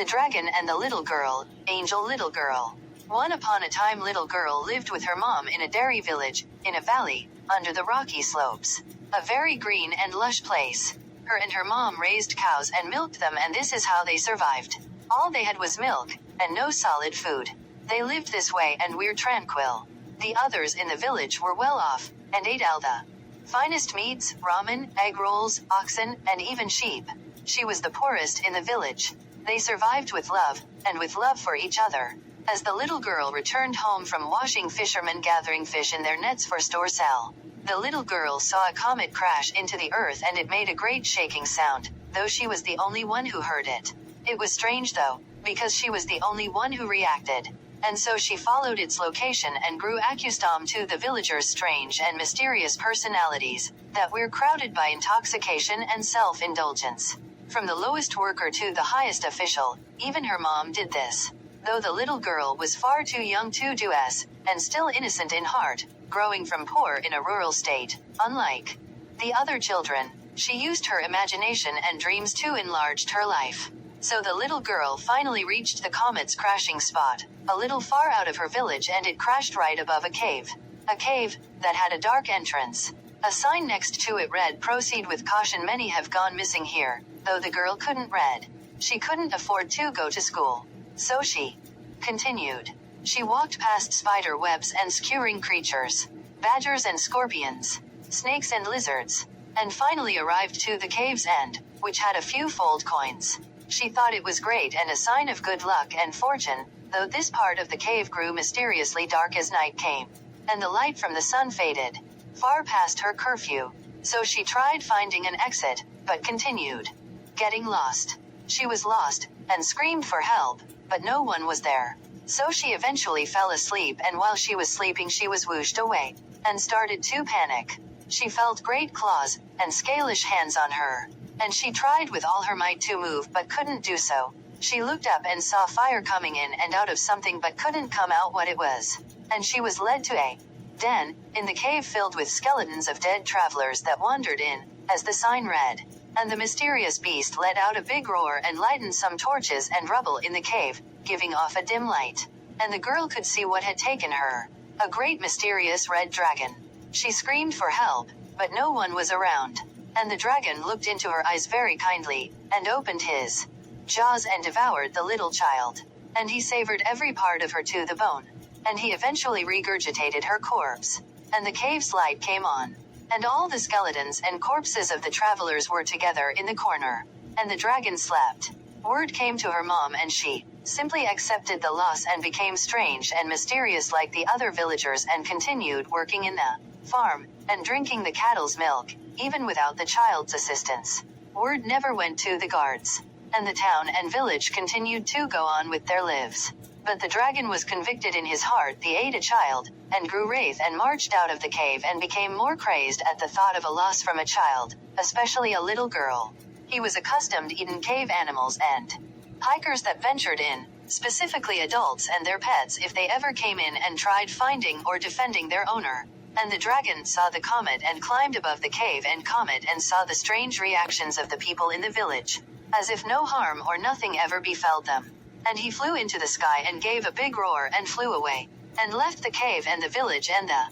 The Dragon and the Little Girl, Angel Little Girl. One upon a time little girl lived with her mom in a dairy village, in a valley, under the rocky slopes. A very green and lush place. Her and her mom raised cows and milked them, and this is how they survived. All they had was milk, and no solid food. They lived this way and were tranquil. The others in the village were well off, and ate all the finest meats, ramen, egg rolls, oxen, and even sheep. She was the poorest in the village. They survived with love, and with love for each other. As the little girl returned home from washing, fishermen gathering fish in their nets for store sale. The little girl saw a comet crash into the earth, and it made a great shaking sound, though she was the only one who heard it. It was strange though, because she was the only one who reacted. And so she followed its location and grew accustomed to the villagers' strange and mysterious personalities, that were crowded by intoxication and self-indulgence. From the lowest worker to the highest official, even her mom did this. Though the little girl was far too young to do as, and still innocent in heart, growing from poor in a rural state, unlike the other children, she used her imagination and dreams to enlarge her life. So the little girl finally reached the comet's crashing spot, a little far out of her village, and it crashed right above a cave. A cave that had a dark entrance. A sign next to it read, "Proceed with caution, many have gone missing here," though the girl couldn't read. She couldn't afford to go to school. So she continued. She walked past spider webs and skewering creatures, badgers and scorpions, snakes and lizards, and finally arrived to the cave's end, which had a few fold coins. She thought it was great and a sign of good luck and fortune, though this part of the cave grew mysteriously dark as night came, and the light from the sun faded, far past her curfew. So she tried finding an exit, but continued getting lost. She was lost, and screamed for help, but no one was there. So she eventually fell asleep, and while she was sleeping she was whooshed away, and started to panic. She felt great claws, and scalish hands on her. And she tried with all her might to move but couldn't do so. She looked up and saw fire coming in and out of something but couldn't come out what it was. And she was led to a den, in the cave filled with skeletons of dead travelers that wandered in, as the sign read. And the mysterious beast let out a big roar and lightened some torches and rubble in the cave, giving off a dim light. And the girl could see what had taken her. A great mysterious red dragon. She screamed for help, but no one was around. And the dragon looked into her eyes very kindly, and opened his jaws and devoured the little child. And he savored every part of her to the bone. And he eventually regurgitated her corpse. And the cave's light came on. And all the skeletons and corpses of the travelers were together in the corner. And the dragon slept. Word came to her mom, and she simply accepted the loss and became strange and mysterious like the other villagers, and continued working in the farm, and drinking the cattle's milk, even without the child's assistance. Word never went to the guards. And the town and village continued to go on with their lives. But the dragon was convicted in his heart. He ate a child, and grew wrath, and marched out of the cave, and became more crazed at the thought of a loss from a child, especially a little girl. He was accustomed eating cave animals and hikers that ventured in, specifically adults and their pets if they ever came in and tried finding or defending their owner. And the dragon saw the comet and climbed above the cave and comet and saw the strange reactions of the people in the village, as if no harm or nothing ever befell them. And he flew into the sky and gave a big roar and flew away, and left the cave and the village and the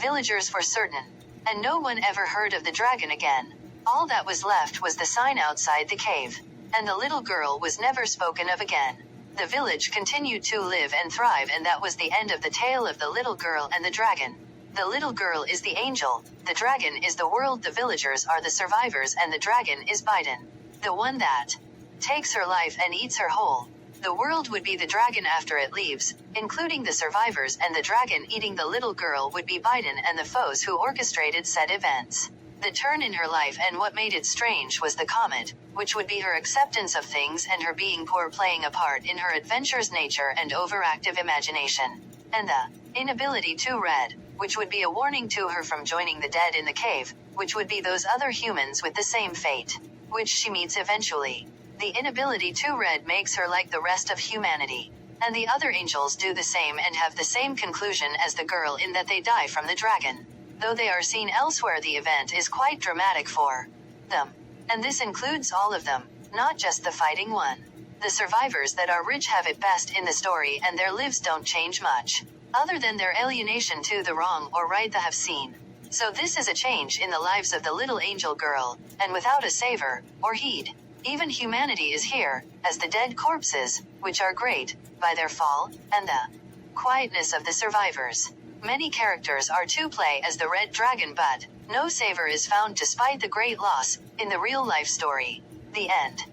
villagers for certain. And no one ever heard of the dragon again. All that was left was the sign outside the cave. And the little girl was never spoken of again. The village continued to live and thrive, and that was the end of the tale of the little girl and the dragon. The little girl is the angel, the dragon is the world, the villagers are the survivors, and the dragon is Biden, the one that takes her life and eats her whole. The world would be the dragon after it leaves, including the survivors, and the dragon eating the little girl would be Biden and the foes who orchestrated said events. The turn in her life and what made it strange was the comet, which would be her acceptance of things and her being poor playing a part in her adventure's nature and overactive imagination. And the inability to read, which would be a warning to her from joining the dead in the cave, which would be those other humans with the same fate, which she meets eventually. The inability to read makes her like the rest of humanity. And the other angels do the same and have the same conclusion as the girl in that they die from the dragon. Though they are seen elsewhere, the event is quite dramatic for them. And this includes all of them, not just the fighting one. The survivors that are rich have it best in the story, and their lives don't change much, other than their alienation to the wrong or right they have seen. So this is a change in the lives of the little angel girl, and without a savor, or heed. Even humanity is here, as the dead corpses, which are great, by their fall, and the quietness of the survivors. Many characters are to play as the red dragon, but no savor is found despite the great loss, in the real life story. The end.